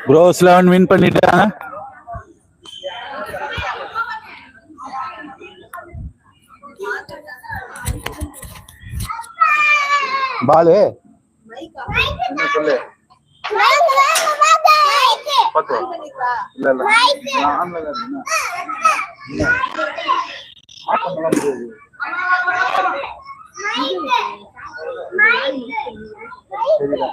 Pros 11 win பண்ணிட்டாங்க. பாலு என்ன சொல்லு? பத்து இல்ல இல்ல ஆன்லைன்ல என்ன ஆட்டம்லாம் முடியாது. சரிடா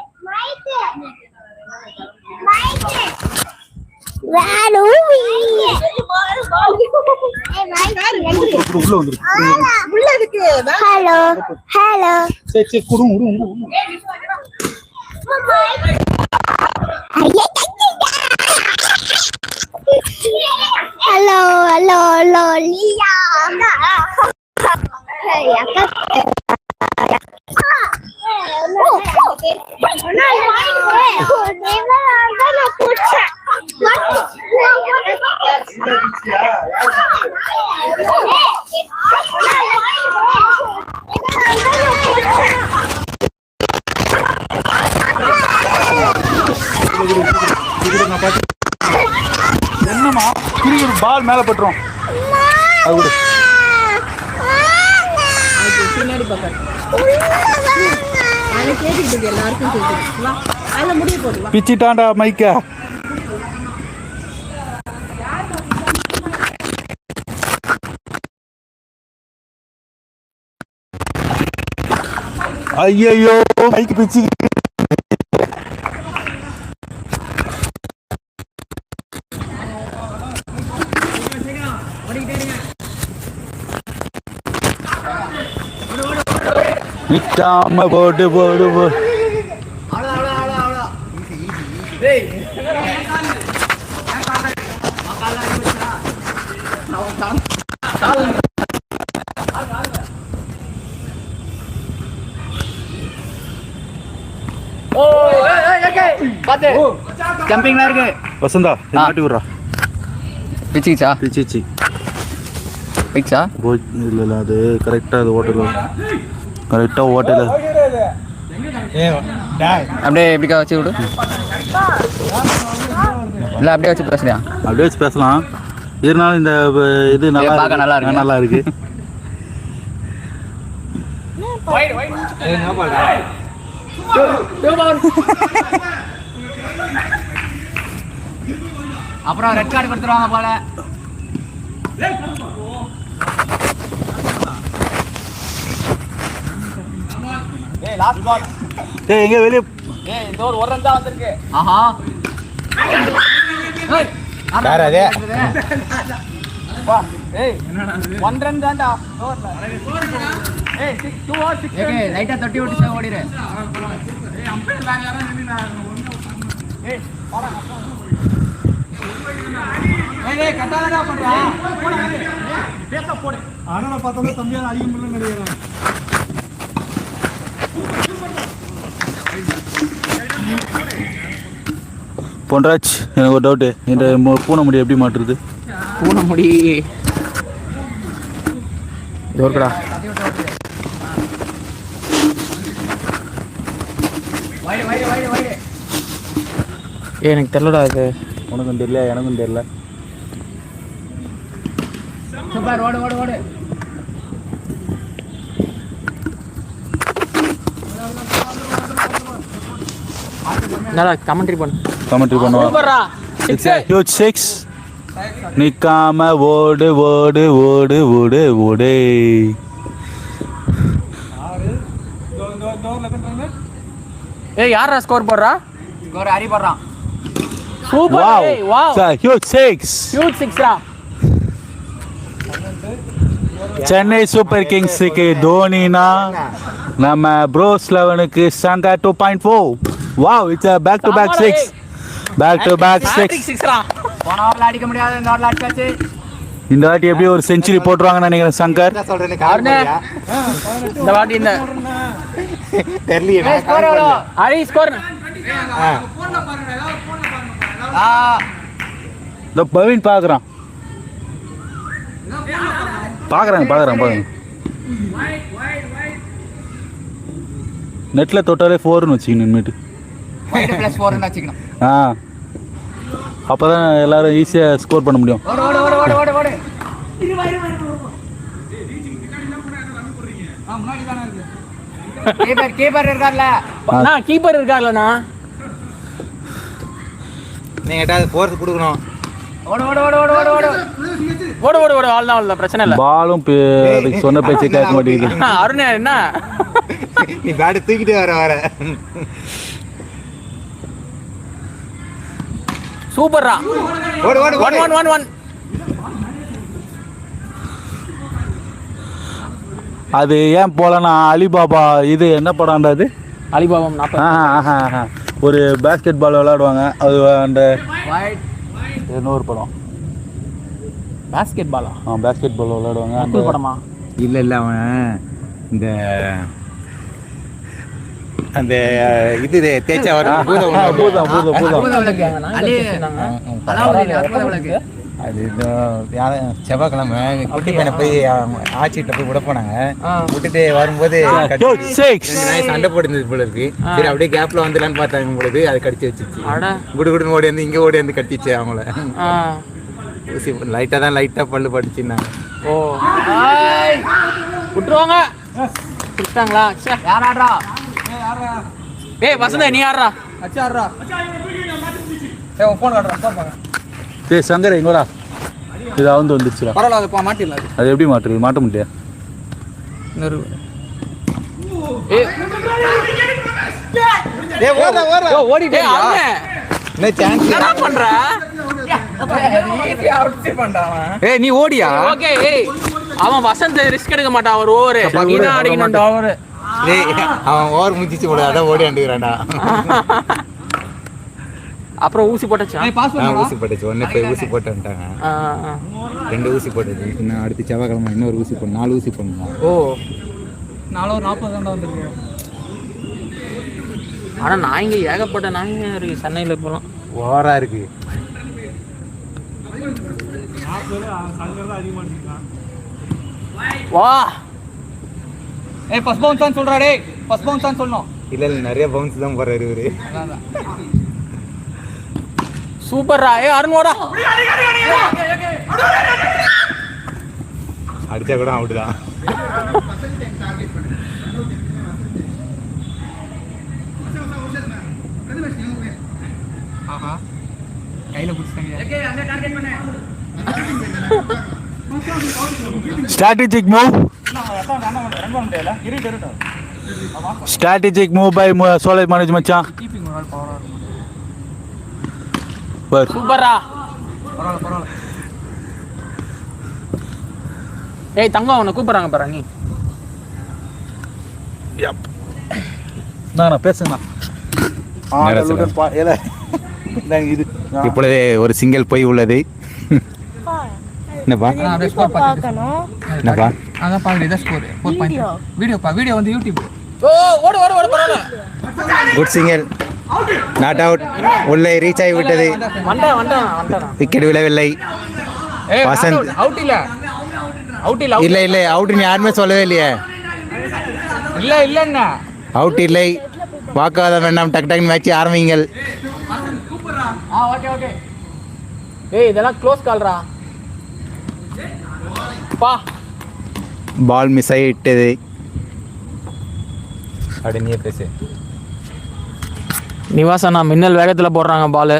என்னமா கிரிக்கெட் பால் மேல பட்டுரும். அது பின்னாடி பிச்சிட்டாண்டா மைக்க. ஐயோ மைக் பிச்சு. நிக்காம போடு போடு போடு. ஜம்பிங்ல இருக்கு. வசந்தா மாட்டி விடுறா. பிச்சிச்சா பிச்சிச்சி பிச்சா இல்ல இல்ல அது கரெக்டா அது ஓட்டல கரெக்டா ஓட்டல. அப்படியே எப்படிக்கா வச்சு விடு. இல்ல அப்படியே வச்சு பேசுறியா? அப்படியே வச்சு பேசலாம். இருந்தாலும் இந்த இது நல்லா நல்லா இருக்கு. நல்லா இருக்கு. அப்புறம் ரெட் கார்டு கொடுத்துருவாங்க போல. எங்க வெளிய இந்த ஒரு ரன் தான் வந்திருக்கு. ஆஹா வேற அதே வா. ஏய் 1 ரன் தான்டா ஓவர்ல. ஏய் 2 ஓவர் 6. ஏய் லைட்டா தட்டி விட்டு ஓடிரு. ஏய் அம்பையர் பேக் யாரா நின்னா. ஏய் போடா. ஏய் கட்டாதடா பண்றா. போடா. பேச போடு. ஆனா பார்த்தா தம்பியால அடிக்க முடியல நினைக்கிறேன். பொன்ராஜ் எனக்கு ஒரு டவுட்டு. இந்த பூனை முடி எப்படி மாட்டுறது? பூனை முடி ஜோர்கடா. எனக்கு தெரியலடா. இது உனக்கும் தெரியல எனக்கும் தெரியல. சூப்பர் ஓடு ஓடு ஓடு. நல்லா கமெண்ட்ரி பண்ணுவா. சூப்பர்ரா. 6 நிக்காம ஓடு ஓடு ஓடு ஓடு ஓடு. ஏய் யாரா ஸ்கோர் போடுறா? ஸ்கோர் ஹரி போடுறான். சூப்பர். ஏய் வாவ். ஹியூஜ் 6ரா. சென்னை சூப்பர் கிங்ஸ்க்கு தோனினா நம்ம ப்ரோஸ் 11க்கு சங்கா 2.4. Wow it's a back to back 6. back to back 6. போன ஓவர்ல அடிக்க முடியாது. இந்த ஓவர்ல அடிச்சாச்சு. இந்த வாட்டி எப்படி ஒரு செஞ்சுரி போட்டுருவாங்கன்னு நினைக்கிறேன் சங்கர். இந்த வாட்டி இந்த தெரியல ஸ்கோர் எவ்வளோ? ஹரி ஸ்கோர் இந்த பவின் பார்க்குறான். பார்க்குறாங்க. நெட்டில் தொட்டாலே 4ன்னு வச்சுக்கணும் இனிமேட்டு. ஆ, அப்போ தான் எல்லோரும் ஈஸியாக ஸ்கோர் பண்ண முடியும். கீப்பர் இருக்கார்லண்ணா. நீங்க ஃபோர்ஸ் கொடுக்கணும். ஓடு ஆள் பிரச்சனை இல்லை. பாலும் அதுக்கு சொன்ன பேச்சு கேட்க மாட்டேங்குது. அருணா என்ன நீ பேட் தூக்கிட்டு வர சூப்பர்ரா. ஓடு 1-1 அது ஏன் போலன்னா அலிபாபா இது என்ன படம்டா அது? அலிபாபம் 40. ஒரு பேஸ்கெட் பால் விளையாடுவாங்க. அது அந்த இன்னொரு படம் பேஸ்கெட் பாலா? பேஸ்கெட் பால் விளையாடுவாங்க. அந்த படமா? இல்ல அவன் இந்த அந்த இது தேய்ச்சா வரும் அது செவ்வாய்க்கிழமை குட்டி பையனை போய் ஆச்சிட்ட போய் விட போனாங்க. விட்டுட்டு வரும்போது சண்டை போட்டுருந்தது போல இருக்கு. சரி அப்படியே கேப்ல வந்துடலான்னு பார்த்தாங்க பொழுது அது கடிச்சு வச்சிச்சு. குடுகுடுன்னு ஓடி வந்து இங்கே ஓடி வந்து கட்டிச்சு அவங்கள. ஊசி லைட்டா பல்லு பட்டுச்சுன்னாங்க. ஓ விட்டுருவாங்க. விட்டாங்களா? யார் ஆடுறா? ஏய் வசந்த நீ ஆடுறா. ஆடுறா. உன் ஃபோன் காட்டுறா. சரி சங்கர் எங்கடா? இது வந்து வந்துருச்சுடா. பரவாயில்ல மாட்டிடல. அது எப்படி மாட்டுறது? மாட்ட முடியாது. நீ ஓடியா? அவன் வசந்த் ரிஸ்க் எடுக்க மாட்டான். அவர் ஓவர் அடிக்கணும். அவன் ஓவர் முடிச்சு போட அதான் ஓடி அண்டுக்கிறான்டா. அப்புறம் ஊசி போட்டுச்சு. ஊசி போட்டுச்சு. ஒன்னே போய் ஊசி போட்டு வந்துட்டாங்க. 2 ஊசி போட்டுச்சு. இன்னும் அடுத்து செவ்வாய்க்கிழமை இன்னொரு ஊசி போடணும். 4 ஊசி போடணும். ஓ 440 தான் வந்துருக்கு. ஆனா நாய்ங்க ஏகப்பட்ட நாய்ங்க இருக்கு சென்னையில. இப்போலாம் ஓவரா இருக்கு. வா ஃபர்ஸ்ட் பவுன்ஸ் தான் சொல்றா. டேய் ஃபர்ஸ்ட் பவுன்ஸ் தான் சொல்லணும். இல்ல நிறைய பவுன்ஸ் தான் போறாரு இவரு. சூப்பர்ரா. அருண் ஓடா. அடிச்சா கூட அவுட் தான். கையில புடிச்சாங்க. Strategic move. Strategic move by Solid Manoj மச்சான். சூப்பரா. ஏய் தங்கம் உன்னை கூப்பிடுறாங்க பாரு. நீ நான் பேசுங்க. இப்பொழுது ஒரு சிங்கிள் போய் உள்ளது. என்னப்பா என்னப்பா அதான் பாருங்க. இதான் ஸ்கோர் 4 வீடியோ வந்து யூடியூப். ஓடு பரவாயில்ல. Good single. Not out. உள்ளே ரீச் ஆகி விட்டது. விக்கெட் விழவில்லை. வசந்த் அவுட் இல்ல. இல்ல அவுட்னு யாருமே சொல்லவே இல்லையே. இல்ல அவுட் இல்லை. வாக்குவாதம் வேண்டாம். டக்கு மேட்ச் ஆரம்பிங்கள். ஓகே. ஏய் இதெல்லாம் க்ளோஸ் கால்ரா. பா பால் மிஸ் ஆகிட்டது. அப்படி நீயே பேசு. நிவாசனா மின்னல் வேகத்துல போடுறாங்க பால்.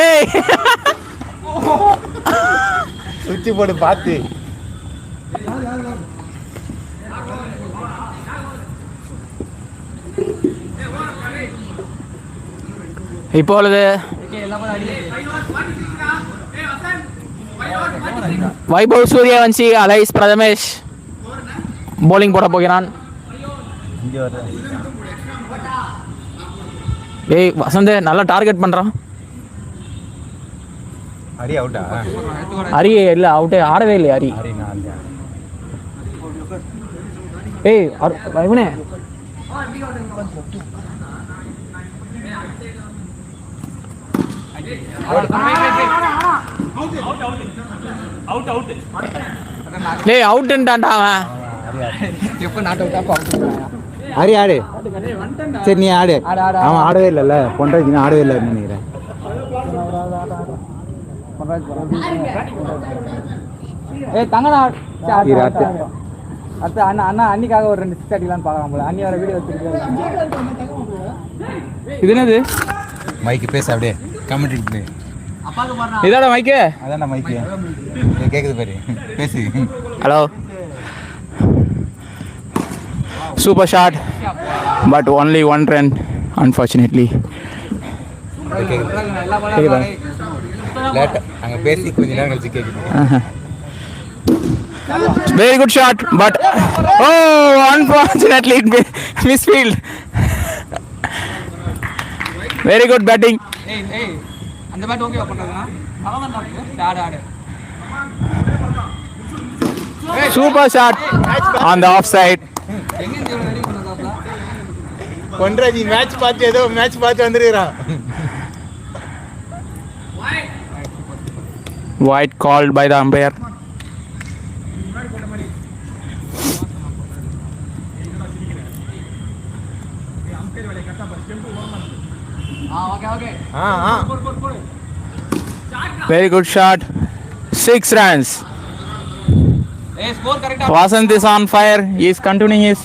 ஏய் சுவிட்ச் போர்டு பார்த்து. இப்பொழுது வைபவ் சூரியவன்சி அலைஸ் பிரதமேஷ் போலிங் போட போகிறான். ஏய் வசந்த் நல்லா டார்கெட் பண்றான். ஹரி அவுட்டா? ஹரி இல்ல அவுட்டே ஆடவே இல்லை. ஹரி ஏய் இவனே டேய் அவுட்டுன்டான்டா அவன். எப்போ நாட் அவுட்டா பாப்பா. ஹரி ஆடு. சரி நீ ஆடு. அவன் ஆடவே இல்லைல்ல, பொன்ராஜ் நீ ஆடவே இல்லைன்னு நினைக்கிறேன். ஏய் தங்கடா. இரு, அடுத்து. அடுத்து அண்ணா அண்ணா அன்னிக்காக ஒரு 2 6 அடிக்கலாம்னு பார்க்கலாம் போல. அண்ணி வர வீடியோ வச்சிருக்காரு. இது என்னது? மைக்கு பேச அப்படியே கமெண்ட். இதாடா மைக்கு. அதான்டா மைக்கு. கேக்குது பாரு, பேசு. Hello. Super shot, but only 1 run, unfortunately. கேக்குதா? லேட்டா அங்க பேசி கொஞ்ச நேரம் கழிச்சு கேக்குது. Very good shot, but oh, unfortunately it misfield. Very good batting. Hey, அந்த பேட் ஓகேவா பண்றதுனா? அவன்தான் ஆடு. Super shot on the offside. Ponraj match பார்த்து ஏதோ மேட்ச் பார்த்து வந்துருக்கான். Wide called by the umpire. Very good shot. 6 runs. Vasant is on fire. He is continuing his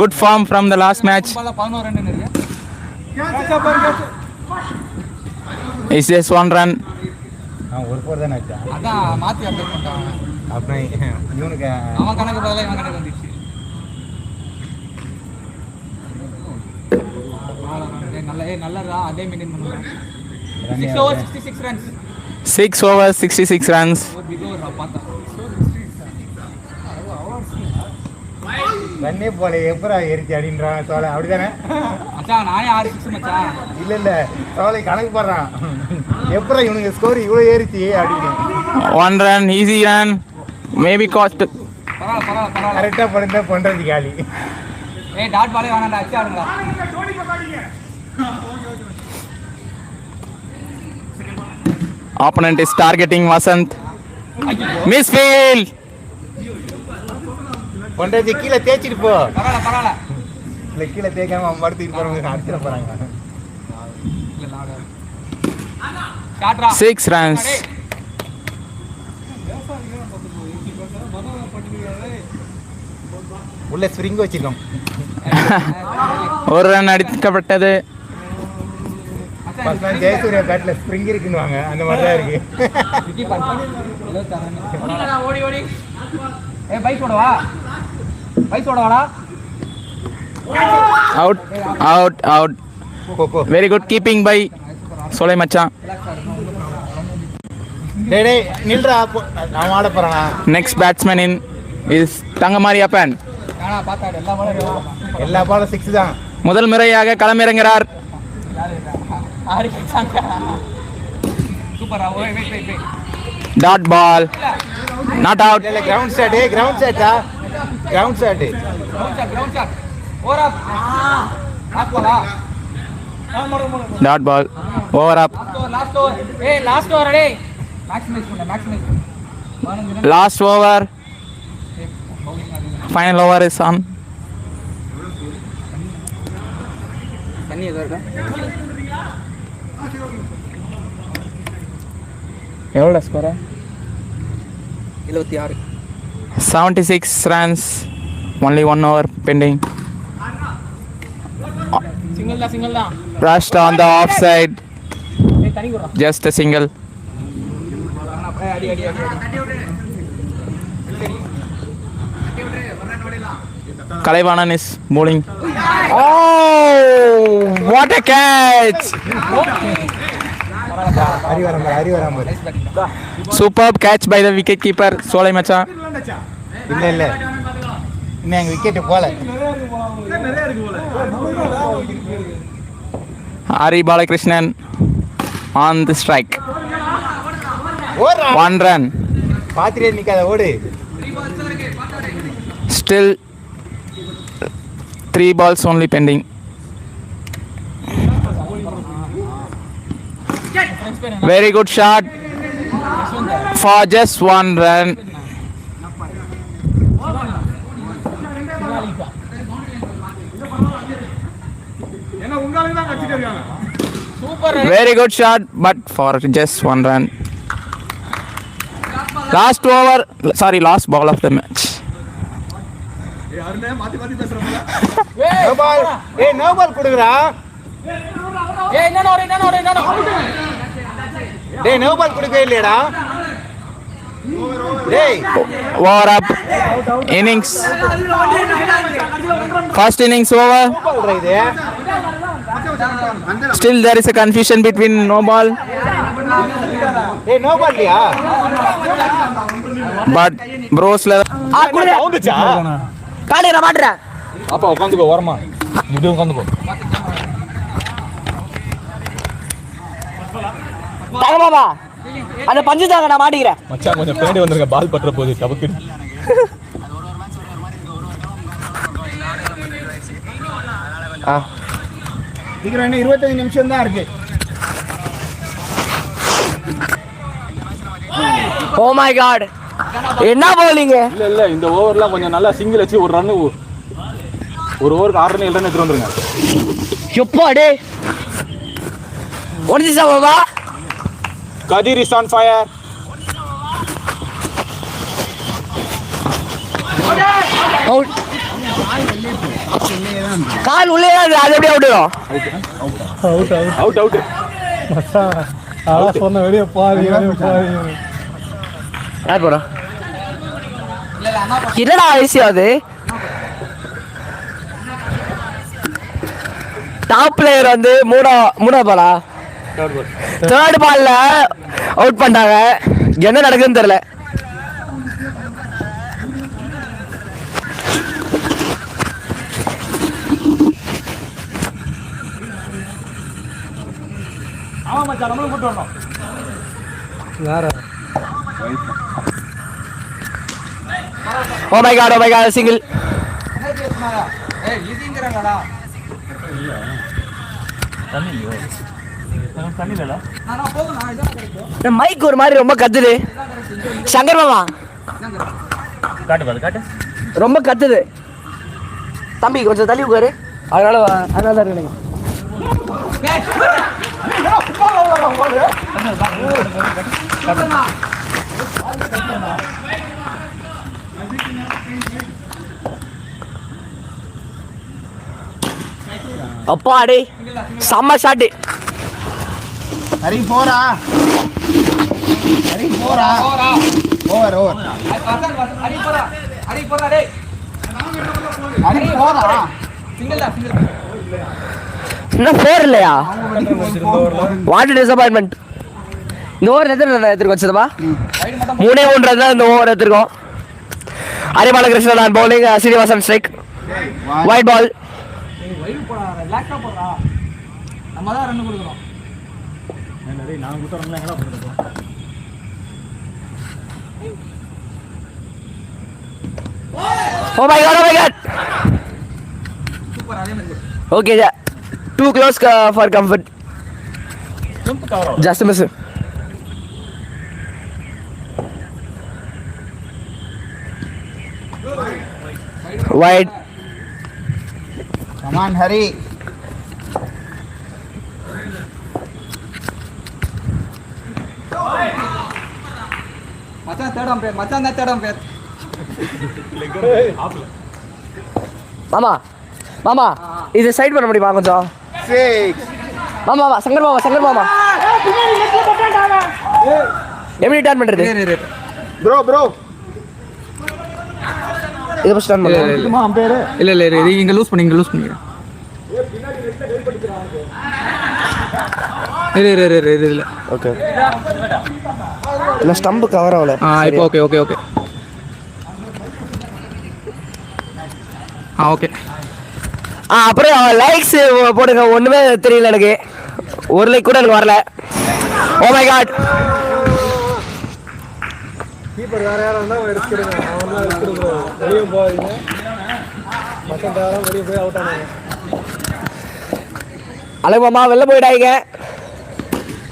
good form from the last match. It's just 1 run. ஒரு போர் தானே ஆச்சா. அதான் மாத்தி update பண்ணிட்டாங்க. அப்புறம் இவனுக்கு அவன் கணக்கு பதிலா இவன் கணக்கு வந்துச்சு. நல்லதா அதே மெயின்டைன் பண்ணுங்க. 6 over 66 runs. 6 over 66 runs. ரன்னே போல எப்பரா ஏறிச்சு அப்படின்றான் சோலை. அப்படிதானே மச்சான்? நானே 6 6 மச்சான். இல்ல சோலை கணக்கு போடுறான். எப்பரா இவனுக்கு ஸ்கோர் இவ்வளவு ஏறிச்சு அப்படின்னு. 1 run, easy run, maybe cost. பரவாயில்ல. கரெக்டா படுந்தா பண்றது காலி. ஏய் டாட் பாலே வேணாம்டா, அடிச்சு ஆடுங்க. Opponent is targeting Vasant. Misfield. பண்றது கீழே தேய்ச்சிட்டு போ. பரவாயில்ல. இல்ல கீழே தேய்க்காம அவன் படுத்துட்டு போறவங்க அடிச்சிட போறாங்க. 6 runs. உள்ள ஸ்ப்ரிங் வச்சிருக்கோம். 1 run அடிக்கப்பட்டது. ஜெயசூர்யா பேட்ல ஸ்ப்ரிங் இருக்குன்னு அந்த மாதிரி தான் இருக்கு. ஓடி ஏ பைக் ஓடவா வாடா. Out. போ. Very good keeping by Solai மச்சான். டேய் நில்றா, நான் ஆட போறானா. Next batsman in is Thangamari அப்பன். எல்லா பாலும் 6 தான். முதல் முறையாக களமிறங்குகிறார். Dot ball, not out. இல்ல கிரவுண்ட் ஷாட்டா. Ground shot. Dot ball, over up. Last over. Final over is on. எவ்வளோ ஸ்கோரா? 76. 76 runs, only 1 over pending. Single da. Rushed on the offside. Just a single. Kalaivanan is bowling. Oh, what a catch! Superb catch by the wicket keeper Solai Macha. இல்ல இன்னும் எங்க wicket போல. Hari Balakrishnan on the strike. 1 run. பாத்திரே நிக்காத, ஓடு. Still 3 balls only pending. Very good shot for just 1 run. Very good shot, but for just 1 run. Last ball of the match. No ball கொடுக்குறா. டேய் no ball கொடுக்கவே இல்லையடா. டேய் Over up. Innings. First innings over. Still there is a confusion between no ball. டேய் no ball இல்லையா? But bros level. வந்துச்சா? காலையில மாட்டுறேன். அப்பா உட்காந்துக்கோ ஓரமா. இப்படி உட்காந்துக்கோ. தங்கமாமா அந்த பஞ்சு தாங்க நான் மாட்டிக்கிறேன். மச்சான் கொஞ்சம் பின்னாடி வந்துருங்க பால் பற்ற போகுது டபக்கு. சீக்கிரம் இன்னும் 25 நிமிஷம் தான் இருக்கு. ஓ மை காட் என்ன bowling இல்ல இந்த ஓவர்லாம் கொஞ்சம் நல்லா சிங்கிள் வச்சு ஒரு ரன் ஒரு ஓவருக்கு 6 ரன் 7 ரன் எடுத்து வந்துருங்க. எப்பா டேய் ஒடிச்சா பாபா. Kadir is on fire. Out கால் உள்ளே அது அப்படியே அவுட்டும். அவுட் அதான் சொன்ன வெளியே பாதி யார் போறா என்னடா விஷயம் அது. டாப் பிளேயர் வந்து மூணா பாலா தேர்ட் பால்ல அவுட் பண்ணாங்க. என்ன நடக்குதுன்னு தெரியல. ஆமா மச்சான் நம்மளும் போட்டு வரணும். வேற ஓ மை காட் சிங்கிள். ஏய் லிதிங்கறங்கடா. மைக் ஒரு மாதிரி ரொம்ப கத்துது. சங்கர் மாமா காட்டு ரொம்ப கத்துது. தம்பி கொஞ்சம் தள்ளி உட்காரு. அதனால தான் இருக்கு. அப்பா அடே செம்ம ஷாட்டு. ஹரி போறா ஓவர் இன்னும் 4 இல்லையா? What disappointment. இந்த ஓவர் எத்தனை வச்சதுப்பா? 3-1 தான் இந்த ஓவர் எடுத்திருக்கோம். Hari Balakrishnan on bowling, Srinivasan strike, white ball. நம்ம தான் ரன் கொடுக்கணும். நான் கொடுத்த ரன்ல எங்கடா போடுறோம்? Oh my god. சூப்பர் அதே மாதிரி. Okay, yeah. Too close for comfort. Just miss. Wide. Come on, Hari. மச்சான் தேர்ட் அம்பையர். மாமா இது சைட் பண்ண முடியுமா கொஞ்சம்? மாமா சங்கர் மாமா எப்படி டர்ன் பண்றது? ப்ரோ இத ஃபர்ஸ்ட் டர்ன் பண்ணு. அம்பையர் இல்ல இங்க லூஸ் பண்ணி இல்ல ஓகே இல்ல ஸ்டம்ப் கவர் ஆகல. இப்போ ஓகே ஓகே அப்புறம் லைக்ஸ் போடுங்க. ஒண்ணுமே தெரியல எனக்கு. ஒரு லைக் கூட எனக்கு வரல. ஓ மை காட். கீப்பர் வேற யாரா இருந்தா எடுத்துடுங்க. அவன் தான் எடுத்துடுங்க. வெளிய போறீங்க. மச்சான் தாரா வெளிய போய் அவுட் ஆனாங்க. அழகு மாமா வெளில போயிடாதீங்க.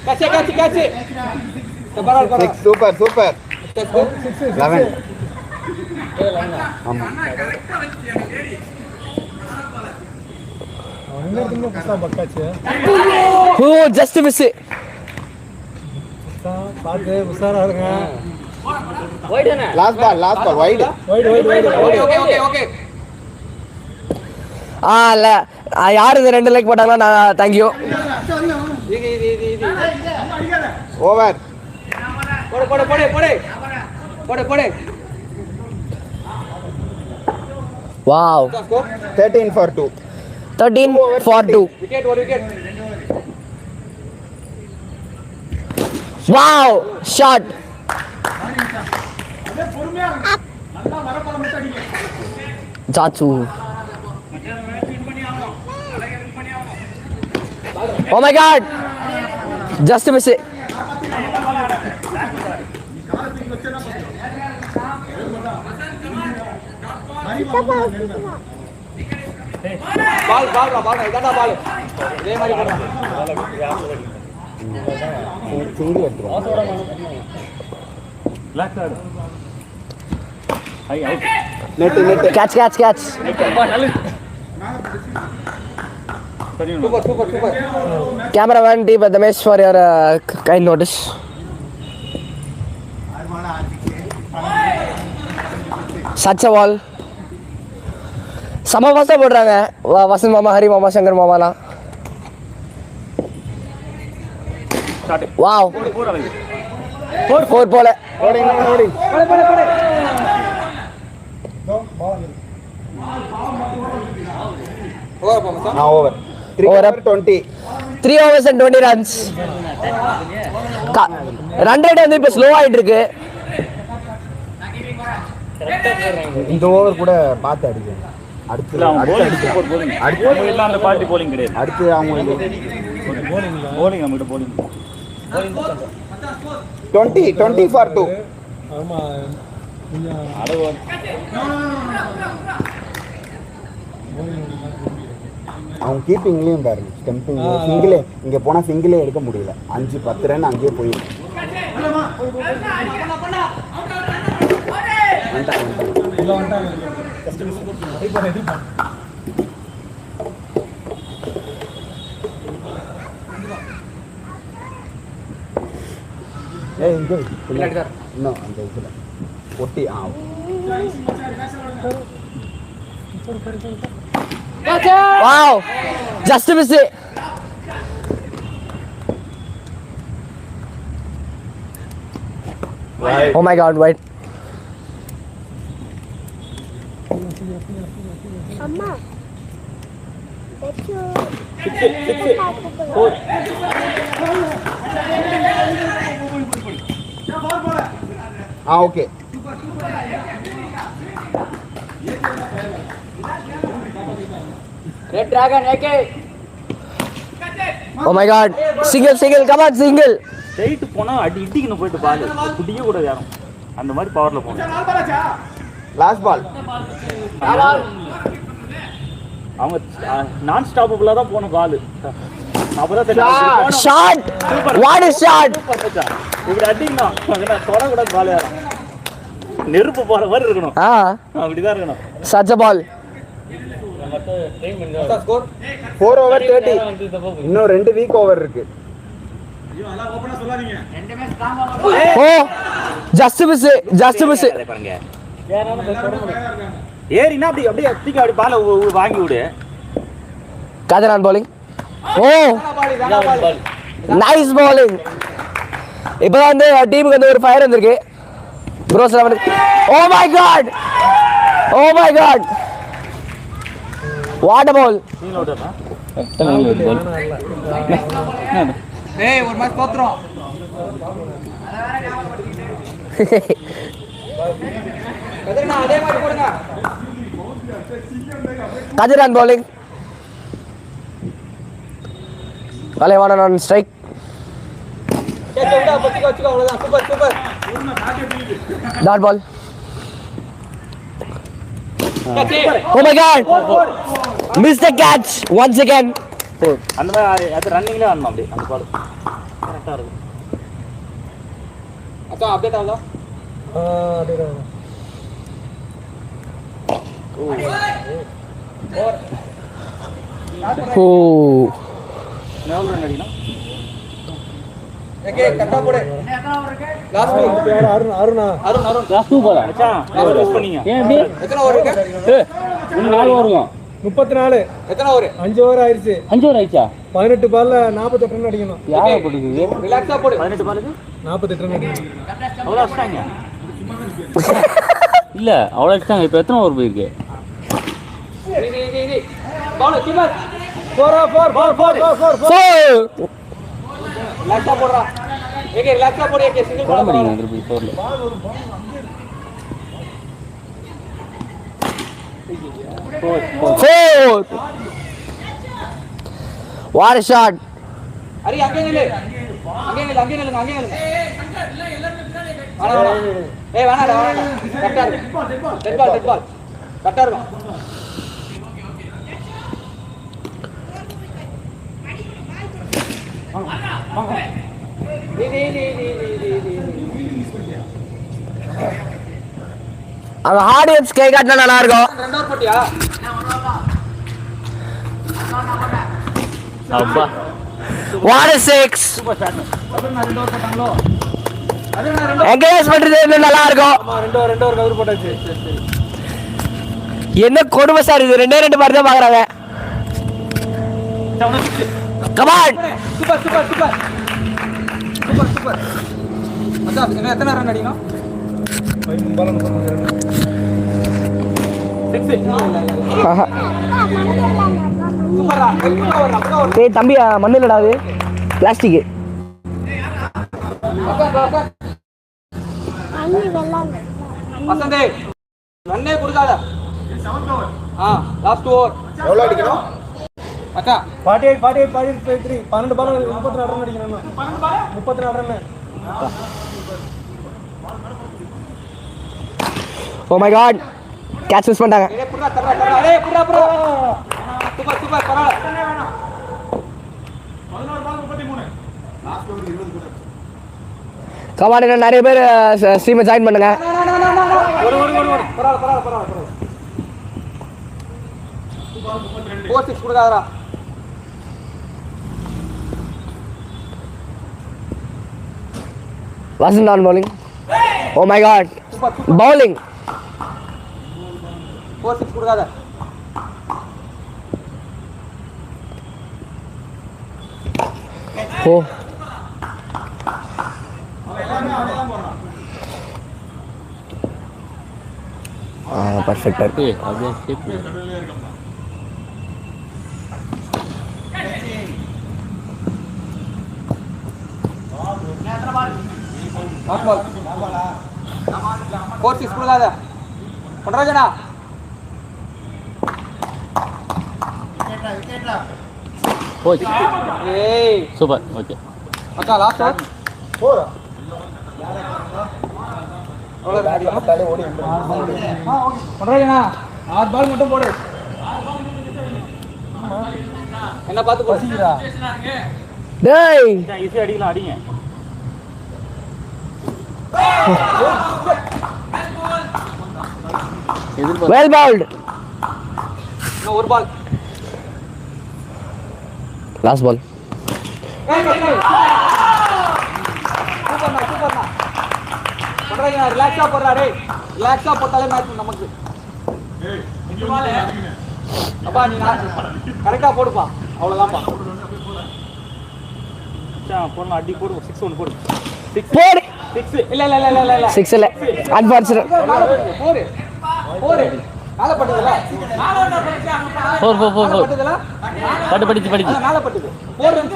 catch. பரவாயில்லை. 6 சூப்பர் சூப்பர் 11 ஆமா இன்னொருத்தங்க புதுசா பக்காச்சு ஓ ஜஸ்ட் மிஸ். பாத்து உஷாரா இருங்க. Last ball wide okay. இல்ல யார் இந்த 2 லைக் போட்டாங்களோ நான் தேங்க் யூ. ஓவர் போடு. Wow 13 for 2 wicket. Wow shot. சாச்சு. Oh my god. Just miss it. ball idana ball இதே மாதிரி போடா. சிங்கிள் எடுத்துறோம் லாக் ஆடு ஐ out catch. super Cameraman Deep Damesh for your kind notice. Such a ball. சம பாஸ்டா போடுறாங்க. வசந்த் மாமா, ஹரி மாமா, சங்கர் மாமாலாம். வாவ் 4 போல. ஓடி over 3 Over. over 20 3 overs and 20 runs. Run rate வந்து இப்போ ஸ்லோ ஆயிட்டு இருக்கு. இந்த ஓவர் கூட பார்த்து அடிக்கணும் அடுத்து எல்லாம் அந்த பார்ட்டி bowling கிடையாது. அடுத்து அவங்க bowling நம்மகிட்ட bowling 20 for 2 ஆமா அவங்க கீப்பிங்லயும் பாருங்க ஸ்டம்பிங் சிங்கிளே இங்க போனா சிங்கிளே எடுக்க முடியல 5-10 ரன் அங்கேயே போயிடும். இங்க இன்னும் அந்த இதுல ஒட்டி Wow! Just a miss it. Right. Oh my god, wait. Amma. That's your. Okay Red Dragon, AK. Oh my god. Single, come on, single. Straight போனா இடிக்கணும் போயிட்டு பால் குடிக்க கூடாது யாரும் அந்த மாதிரி பவர்ல போகணும். லாஸ்ட் பால் அவங்க நான் ஸ்டாப்பபிளா தான் போன பால். Shot. What is shot? இப்படி அடிக்கணும் தொடக்கூடாது பால் யாரும் நெருப்பு போற மாதிரி இருக்கணும். அப்படிதான் இருக்கணும். Such a ball. 4 over 30 இன்னும் 2 வீக் ஓவர் இருக்கு. Oh, just miss it. ஏறினா அப்படி அப்படியே தூக்கி அப்படி பால் வாங்கி விடு. Kajaran bowling. Oh, nice bowling. இப்பதான் வந்து டீமுக்கு வந்து ஒரு ஃபயர் வந்திருக்கு. Pros 11. Oh my god. What a ball. ஏய் ஒரு மேட்ச் தோத்துறோம். கதிரண்ணா அதே மாதிரி போடுங்க. Kajaran bowling. Kalevanan on strike. Catch விடா பத்திக்க அவ்வளவுதான். Super. Dot ball. Oh my god. Missed the catch once again. அந்த மாதிரி அது ரன்னிங்ல வரணும் அப்படி அந்த பால் அக்கா அப்டேட் ஆகுதா? அப்படியே ஓ ஓகே கட்டா போடு. Last over. Arun Aruna Arun Arun last சூப்பரா ஏன் இப்படி எத்தனை ஓவர் இருக்கு? இன்னும் 4 வருங்க 34 எத்தனை ஓவர்? 5 ஓவர் ஆயிடுச்சு. 5 ஓவர் ஆயிடுச்சா 18 பால்ல 48 ரன் அடிக்கணும். யாரை போட்டுக்குது ரிலாக்ஸா போடு. 18 பாலுக்கு 48 ரன் அடிக்கணும். அவ்வளோ அடிச்சிட்டாங்க இல்ல அவ்வளோ அடிச்சிட்டாங்க இப்போ எத்தனை ஓவர் போயிருக்கு இது பால் கீப்பர் 4 ரிலாக்ஸா போடுறா. ஏகே ரிலாக்ஸா போடு. ஏகே சிங்கிள் போட பால் மாட்டீங்க திருப்பி 4ல What a shot! அரி அங்கே நில்லு. அங்கே நில்லு. அங்கே நில்லுங்க. அங்கே நில்லுங்க. வேணா ஏய் வேணாடா வேணாடா. கரெக்ட்டா இருக்கு. டெட் பால் கரெக்ட்டா இருக்கும். அந்த ஆடியன்ஸ் கை காட்டினா நல்லா இருக்கும். ரெண்டாவது போட்டியா? அப்பா What a six! என்கரேஜ் பண்றது இன்னும் நல்லா இருக்கும். ரெண்டு ஓவர் கவர் போட்டாச்சு. என்ன கொடுமை சார் இது, 2 மாதிரி தான் பாக்குறாங்க. Come on super. அதான் இன்னும் எத்தனை ரன் அடிக்கணும்? 5 பால் 30 ரன். 6. சூப்பரா. அக்கா டேய் தம்பி மண்ணு இல்லடா அது பிளாஸ்டிக். அண்ணி வெள்ளாம் வசந்தே ரன்னே கொடுக்காத. லாஸ்ட் ஓவர் எவ்வளோ அடிக்கணும்? அக்கா 48 3 12 பால் 34 ரன் அடிக்கணும். 34 run. Oh my god, catch miss பண்ணிட்டாங்க. ஏய் புறா தரடா. ஏய் புறா. சூப்பர் பரவாயில்லை. கமான், இன்னும் நிறைய பேர் ஸ்ட்ரீமை ஜாயின் பண்ணுங்க. ஓடு. பரவாயில்லை. 4-6 கொடுக்காதடா. Wasn't on bowling. Oh my god, super. bowling. 4-6 கொடுக்காத. Oh. Perfect. ஏய் அப்படியே ஷேப் லாஸ்ட் பால். 4-6 கொடுக்காத. பண்றாஜனா போச்சு ஏய் சூப்பர் ஓகே அக்கா லாஸ்ட் ஓவர். பண்றாஜனா 6 பால் மட்டும் போடு. என்ன பார்த்து போடுறா? டேய் ஈஸியாக அடிக்கலாம் அடிங்க well bowled. இன்னும் ஒரு பால். Last ball. சூப்பர்ண்ணா. பண்றாஜனா ரிலாக்ஸா போடுறா. டேய் ரிலாக்ஸா போட்டாலே மேட்ச் நமக்கு. அப்பா நீ கரெக்டா போடுப்பா. அவ்வளவுதான்ப்பா. போடலாம் அடி போடு 6 ஒன்று போடு போடு. 6 இல்ல 6 இல்ல, அன்பார்ச்சுனேட். 4 மேல பட்டதுல 4 பட்டதுல படிச்சு மேல பட்டது 4 ரன்ஸ்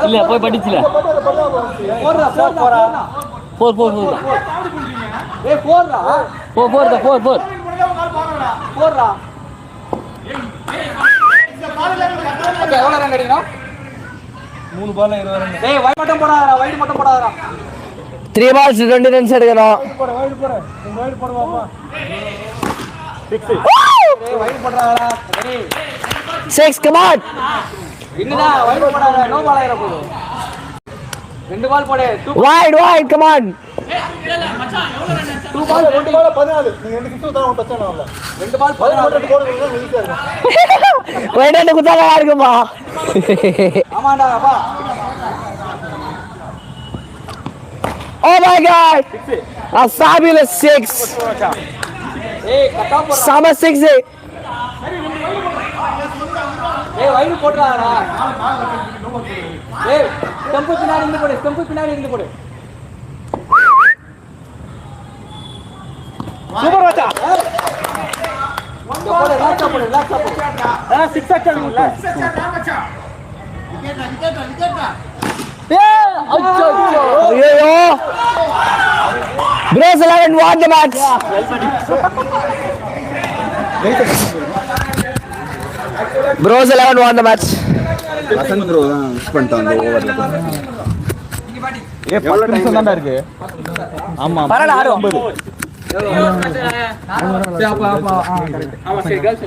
இல்ல போய் படிச்சுல 4 ஏய் 4 ரா 4 4 ரா ஓகே எவ்வளவு ரன் அடிக்கணும்? 3 பால் 20 ரன். டேய் வைட் மட்டும் போடாதடா 3 balls 20 runs எடுக்கணும். வைடு போடுவாப்பா. 6 டேய் வைட் போடுறாடா. டேய் 6, come on. இன்னும் வைட் போடாத நோ பால் ஆயிர போகுது 2 பால் போடு Wide, come on. 2 பால் 2 பால் 14 நீங்க 2 கிட்ட தான் டச் ஆனவங்க 2 பால் 14 போடுறது ஈஸியா இருக்கும் வைட் குத்தா நல்லா இருக்குமா? ஆமாடா அப்பா Oh my god. A fabulous 6. ஏய் கட்டா போறா Summer 6. ஏய் வைட் போடுறாடா ஏய் ஸ்டம்ப் பின்னாடி இருந்து போடு ஸ்டம்ப் பின்னாடி இருந்து போடு சூப்பர் மச்சான் போடு லாக்ஸ் போடு 6 அடிச்சீங்களா ஐயோ. Bros 11 won the match. Bros 11 won the match. Vasanth bro தான் மிஸ் பண்ணிட்டான் அந்த ஓவர்ல. 10 நிமிஷம் தான்டா இருக்கு. ஆமா. பரவாயில்ல ஆடு. ஆமா சரி கேர்ள்ஸ்